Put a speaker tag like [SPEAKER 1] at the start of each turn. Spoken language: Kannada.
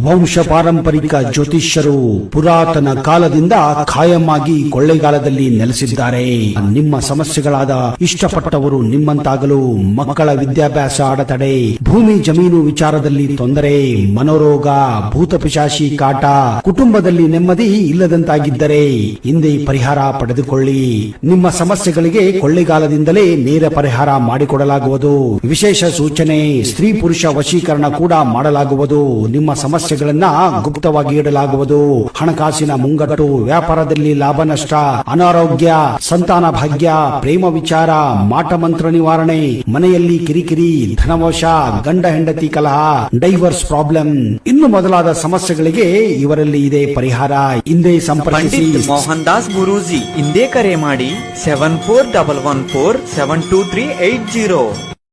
[SPEAKER 1] ವಂಶ ಪಾರಂಪರಿಕ ಜ್ಯೋತಿಷ್ಯರು ಪುರಾತನ ಕಾಲದಿಂದ ಖಾಯಮಾಗಿ ಕೊಳ್ಳೆಗಾಲದಲ್ಲಿ ನೆಲೆಸಿದ್ದಾರೆ. ನಿಮ್ಮ ಸಮಸ್ಯೆಗಳಾದ ಇಷ್ಟಪಟ್ಟವರು ನಿಮ್ಮಂತಾಗಲು, ಮಕ್ಕಳ ವಿದ್ಯಾಭ್ಯಾಸ ಅಡೆತಡೆ, ಭೂಮಿ ಜಮೀನು ವಿಚಾರದಲ್ಲಿ ತೊಂದರೆ, ಮನೋರೋಗ, ಭೂತಪಿಶಾಚಿ ಕಾಟ, ಕುಟುಂಬದಲ್ಲಿ ನೆಮ್ಮದಿ ಇಲ್ಲದಂತಾಗಿದ್ದರೆ ಹಿಂದೆ ಪರಿಹಾರ ಪಡೆದುಕೊಳ್ಳಿ. ನಿಮ್ಮ ಸಮಸ್ಯೆಗಳಿಗೆ ಕೊಳ್ಳೆಗಾಲದಿಂದಲೇ ನೇರ ಪರಿಹಾರ ಮಾಡಿಕೊಡಲಾಗುವುದು. ವಿಶೇಷ ಸೂಚನೆ, ಸ್ತ್ರೀ ಪುರುಷ ವಶೀಕರಣ ಕೂಡ ಮಾಡಲಾಗುವುದು. ನಿಮ್ಮ ಸಮಸ್ಯೆಗಳನ್ನ ಗುಪ್ತವಾಗಿ ಇಡಲಾಗುವುದು. ಹಣಕಾಸಿನ ಮುಂಗಟ್ಟು, ವ್ಯಾಪಾರದಲ್ಲಿ ಲಾಭ ನಷ್ಟ, ಅನಾರೋಗ್ಯ, ಸಂತಾನ ಭಾಗ್ಯ, ಪ್ರೇಮ ವಿಚಾರ, ಮಾಟಮಂತ್ರ ನಿವಾರಣೆ, ಮನೆಯಲ್ಲಿ ಕಿರಿಕಿರಿ, ಧನವಶ, ಗಂಡ ಹೆಂಡತಿ ಕಲಹ, ಡೈವರ್ಸ್ ಪ್ರಾಬ್ಲಮ್, ಇನ್ನು ಮೊದಲಾದ ಸಮಸ್ಯೆಗಳಿಗೆ ಇವರಲ್ಲಿ ಇದೆ ಪರಿಹಾರ. ಹಿಂದೆ ಸಂಪರ್ಕಿಸಿ.
[SPEAKER 2] ಮೋಹನ್ ದಾಸ್ ಗುರೂಜಿ. ಹಿಂದೆ ಕರೆ ಮಾಡಿ 7411472380.